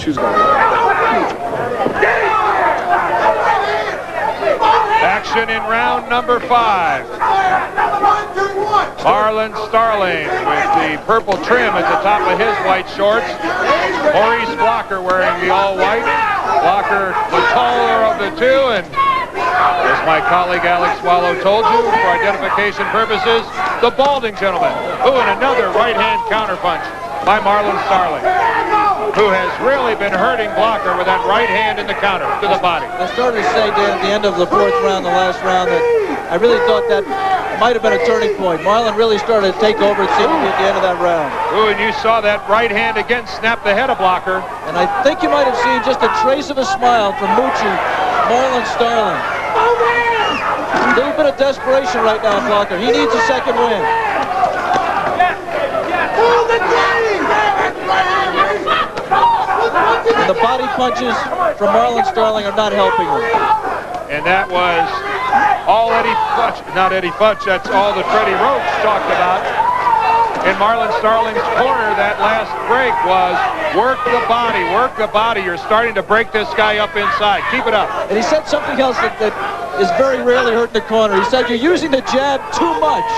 shoes going. Action in round number 5. Marlon Starling with the purple trim at the top of his white shorts. Maurice Blocker wearing the all-white. Blocker the taller of the two, and as my colleague Alex Swallow told you, for identification purposes, the balding gentleman. Ooh, and another right-hand counterpunch by Marlon Starling, who has really been hurting Blocker with that right hand in the counter to the body. I started to say, Dan, at the end of the 4th round, the last round, that I really thought that might have been a turning point. Marlon really started to take over, it seemed to be at the end of that round. Ooh, and you saw that right hand again snap the head of Blocker. And I think you might have seen just a trace of a smile from Moochie, Marlon Starling. A little bit of desperation right now, Blocker. He needs a second win. And the body punches from Marlon Starling are not helping him. And that was all Eddie Futch, not Eddie Futch, that's all that Freddie Roach talked about in Marlon Starling's corner that last break was work the body. You're starting to break this guy up inside. Keep it up. And he said something else that is very rarely heard in the corner. He said, you're using the jab too much.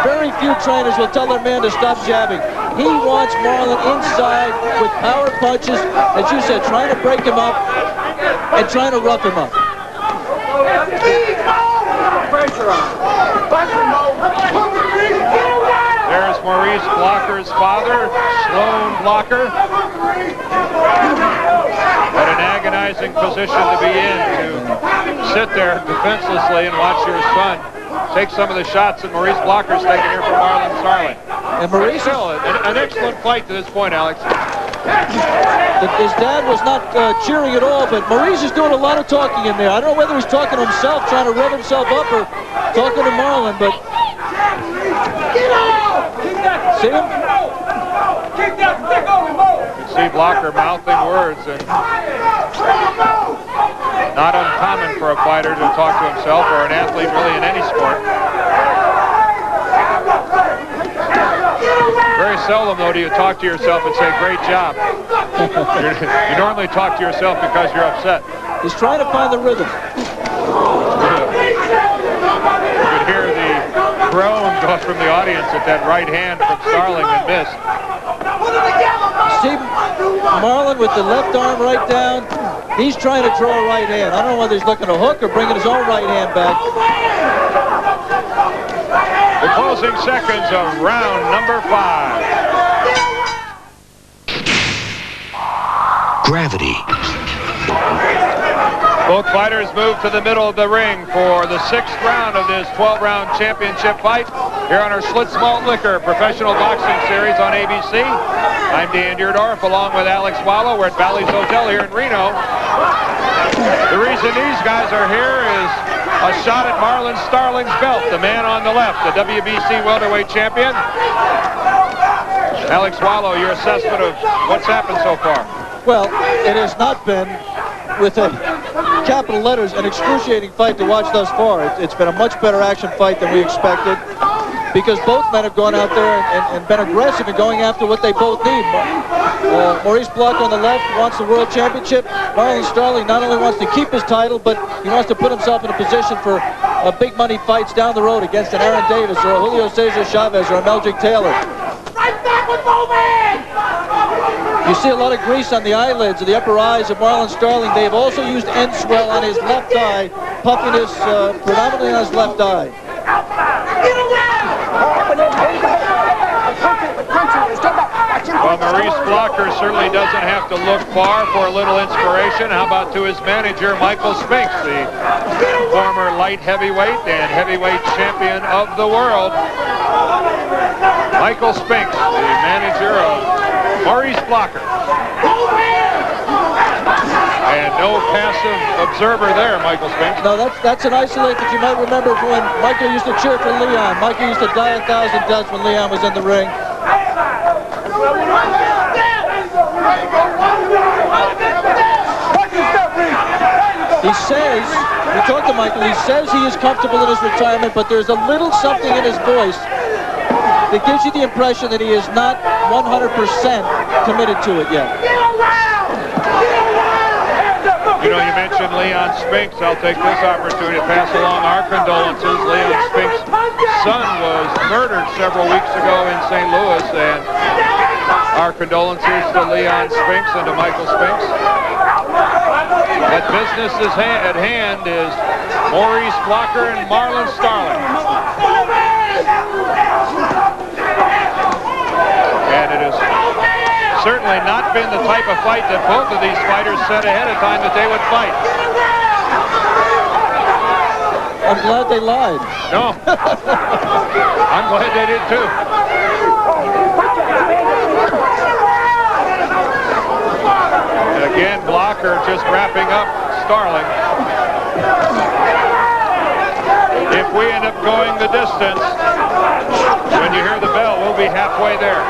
Very few trainers will tell their man to stop jabbing. He wants Marlon inside with power punches, as you said, trying to break him up and trying to rough him up. There's Maurice Blocker's father, Sloan Blocker. What an agonizing position to be in, to sit there defenselessly and watch your son take some of the shots that Maurice Blocker's taking here from Marlon Starling. And Maurice still an excellent fight to this point, Alex. His dad was not cheering at all, but Maurice is doing a lot of talking in there. I don't know whether he's talking to himself, trying to rev himself up, or talking to Marlon, but... See him? You see Blocker mouthing words, and not uncommon for a fighter to talk to himself, or an athlete really in any sport. Very seldom, though, do you talk to yourself and say, great job. You normally talk to yourself because you're upset. He's trying to find the rhythm. You could hear the groan go from the audience at that right hand from Starling and missed. See Marlon with the left arm right down. He's trying to throw a right hand. I don't know whether he's looking to hook or bringing his own right hand back. The closing seconds of round number 5. Gravity. Both fighters move to the middle of the ring for the 6th round of this 12-round championship fight here on our Schlitz Malt Liquor Professional Boxing Series on ABC. I'm Dan Deerdorf along with Alex Swallow. We're at Bally's Hotel here in Reno. The reason these guys are here is a shot at Marlon Starling's belt, the man on the left, the WBC Welterweight champion. Alex Swallow, your assessment of what's happened so far? Well, it has not been, with capital letters, an excruciating fight to watch thus far. It's been a much better action fight than we expected, because both men have gone out there and been aggressive in going after what they both need. Maurice Blocker on the left wants the world championship. Marlon Starling not only wants to keep his title, but he wants to put himself in a position for big money fights down the road against an Aaron Davis or a Julio Cesar Chavez or a Meldrick Taylor. Right back with both hands! You see a lot of grease on the eyelids of the upper eyes of Marlon Starling. They have also used end swell on his left eye, puffiness predominantly on his left eye. Well, Maurice Blocker certainly doesn't have to look far for a little inspiration. How about to his manager, Michael Spinks, the former light heavyweight and heavyweight champion of the world. Michael Spinks, the manager of Maurice Blocker. And no passive observer there, Michael Spinks. No, that's an isolate that you might remember from when Michael used to cheer for Leon. Michael used to die 1,000 deaths when Leon was in the ring. He says, we talked to Michael, he says he is comfortable in his retirement, but there's a little something in his voice that gives you the impression that he is not 100% committed to it yet. You know, you mentioned Leon Spinks. I'll take this opportunity to pass along our condolences. Leon Spinks' son was murdered several weeks ago in St. Louis, and our condolences to Leon Spinks and to Michael Spinks. But business at hand is Maurice Blocker and Marlon Starling. And it has certainly not been the type of fight that both of these fighters said ahead of time that they would fight. I'm glad they lied. No. I'm glad they did too. And again, Blocker just wrapping up Starling. If we end up going the distance, when you hear the bell, we'll be halfway there.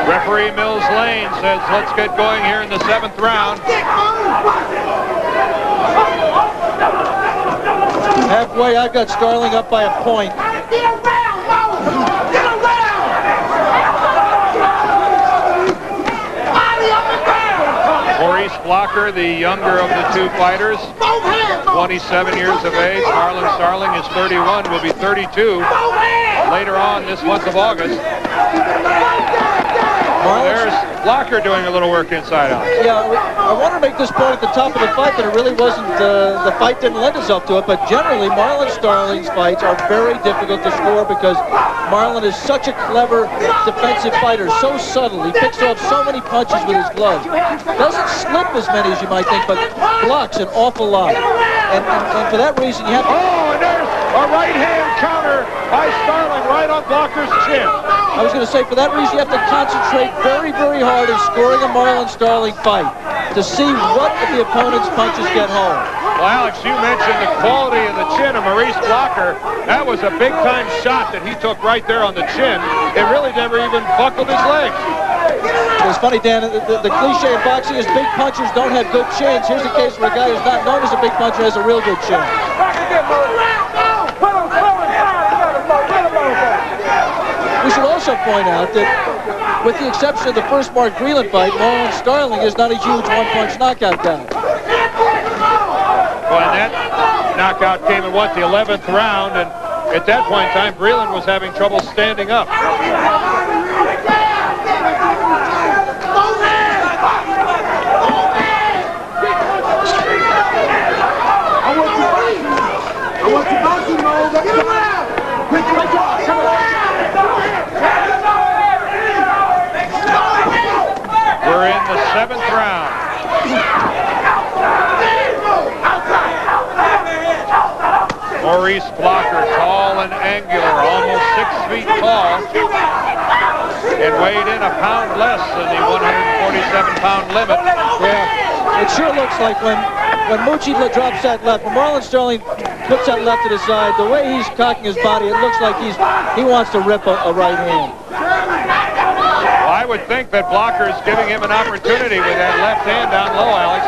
Referee Mills Lane says, let's get going here in the 7th round. Halfway, I've got Starling up by a point. Maurice Blocker, the younger of the two fighters, 27 years of age. Marlon Starling is 31, will be 32 later on this month of August. There's Blocker doing a little work inside out. Yeah, I want to make this point at the top of the fight that it really wasn't, the fight didn't lend itself to it, but generally Marlon Starling's fights are very difficult to score because Marlon is such a clever defensive fighter, so subtle. He picks off so many punches with his gloves. Doesn't slip as many as you might think, but blocks an awful lot. And for that reason, you have to... Oh, and there's a right hand counter by Starling right on Blocker's chin. I was going to say, for that reason, you have to concentrate very, very hard in scoring a Marlon Starling fight to see what of the opponent's punches get home. Well, Alex, you mentioned the quality of the chin of Maurice Blocker. That was a big-time shot that he took right there on the chin. It really never even buckled his legs. It's funny, Dan, the cliche in boxing is big punchers don't have good chins. Here's a case where a guy who's not known as a big puncher has a real good chin. We should also point out that, with the exception of the first Mark Breland fight, Marlon Starling is not a huge one-punch knockout guy. Well, and that knockout came in, what, the 11th round, and at that point in time, Breland was having trouble standing up. We're in the 7th round. Maurice Blocker, tall and angular, almost 6 feet tall, and weighed in a pound less than the 147-pound limit. Yeah, it sure looks like when Moochie drops that left, when Marlon Starling puts that left to the side, the way he's cocking his body, it looks like he wants to rip a right hand. Well, I would think that Blocker is giving him an opportunity with that left hand down low, Alex.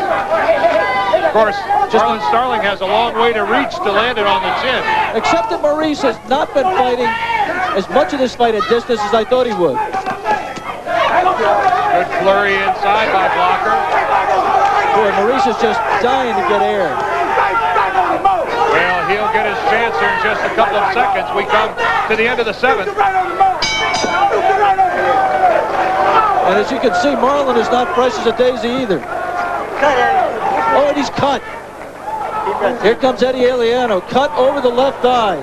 Of course, Marlon Starling has a long way to reach to land it on the chin. Except that Maurice has not been fighting as much of this fight at distance as I thought he would. Good flurry inside by Blocker. Boy, Maurice is just dying to get air. Well, he'll get his chance here in just a couple of seconds. We come to the end of the 7th. And as you can see, Marlon is not fresh as a daisy either. Oh, and he's cut. Here comes Eddie Aliano, cut over the left eye.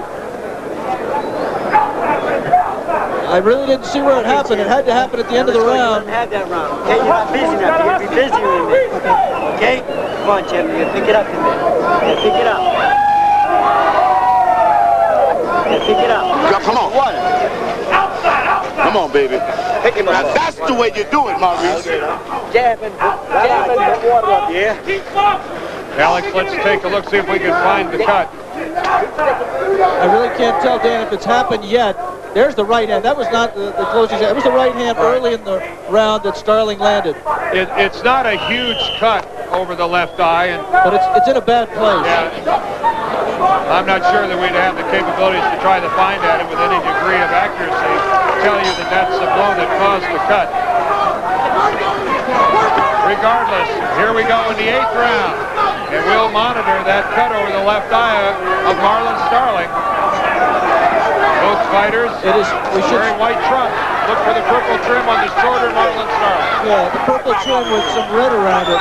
I really didn't see where it happened. It had to happen at the end of the round. Have that round. Okay, you're not busy enough. You're gonna be busier in there. Okay? Come on, champion. You gotta pick it up in there. Yeah, pick it up. Yeah, pick it up. Come on. Come on, baby. Pick him up. Now, that's the way you do it, Maurice. Jabbing the water up, yeah? Alex, let's take a look, see if we can find the cut. I really can't tell, Dan, if it's happened yet. There's the right hand. That was not the closing shot. It was the right hand early in the round that Starling landed. It's not a huge cut. over the left eye. But it's in a bad place. Yeah. I'm not sure that we'd have the capabilities to try to find at it with any degree of accuracy. Tell you that that's the blow that caused the cut. Regardless, here we go in the 8th round. And we'll monitor that cut over the left eye of Marlon Starling. Both fighters wearing white trunks. Look for the purple trim on the shorter Marlon Starling. Yeah, the purple trim with some red around it.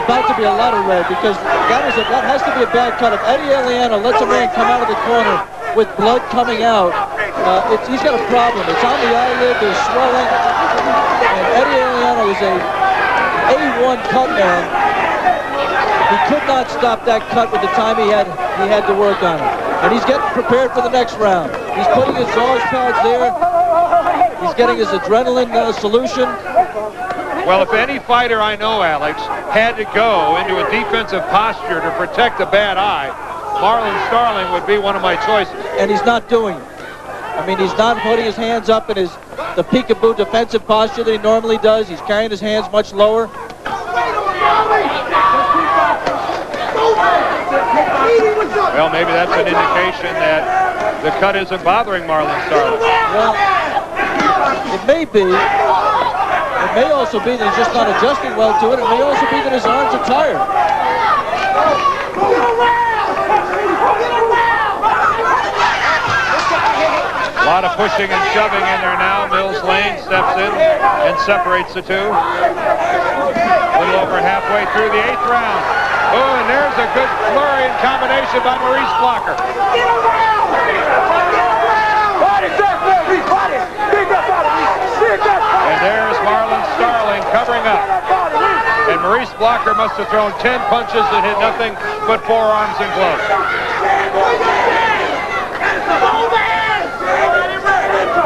About to be a lot of red, because that has to be a bad cut. If Eddie Aliano lets a man come out of the corner with blood coming out, he's got a problem. It's on the eyelid, there's swelling. And Eddie Aliano is a A1 cut man. He could not stop that cut with the time he had to work on it. And he's getting prepared for the next round. He's putting his Zars pads there. He's getting his adrenaline solution. Well, if any fighter I know, Alex, had to go into a defensive posture to protect a bad eye, Marlon Starling would be one of my choices. And he's not doing it. I mean, he's not putting his hands up in the peekaboo defensive posture that he normally does. He's carrying his hands much lower. Well, maybe that's an indication that the cut isn't bothering Marlon Starling. Well, it may be. It may also be that he's just not adjusting well to it. It may also be that his arms are tired. A lot of pushing and shoving in there now. Mills Lane steps in and separates the two. A little over halfway through the 8th round. Oh, and there's a good flurry and combination by Maurice Blocker. And there's Marlon Starling covering up. And Maurice Blocker must have thrown 10 punches that hit nothing but forearms and gloves.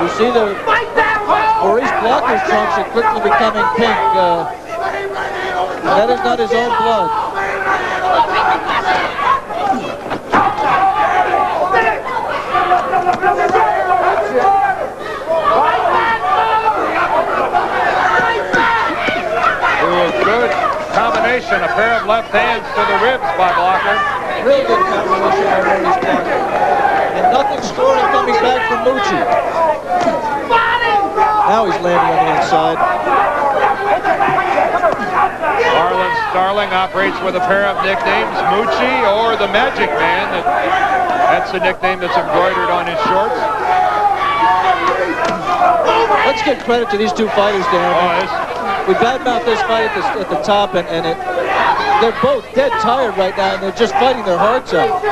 You see the Maurice Blocker's trunks are quickly becoming pink. That is not his own blood. Good combination, a pair of left hands to the ribs by Blocker. Real good combination by Maurice Blocker. And nothing scoring coming back from Mucci. Now he's landing on the inside. Marlon Starling operates with a pair of nicknames, Mucci or the Magic Man. That's the nickname that's embroidered on his shorts. Let's give credit to these two fighters, Dan. We badmouth this fight at the top, and they're both dead tired right now, and they're just fighting their hearts out.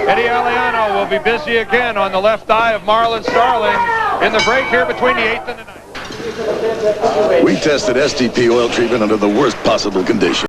Eddie Aliano will be busy again on the left eye of Marlon Starling in the break here between the 8th and the 9th. We tested STP oil treatment under the worst possible conditions.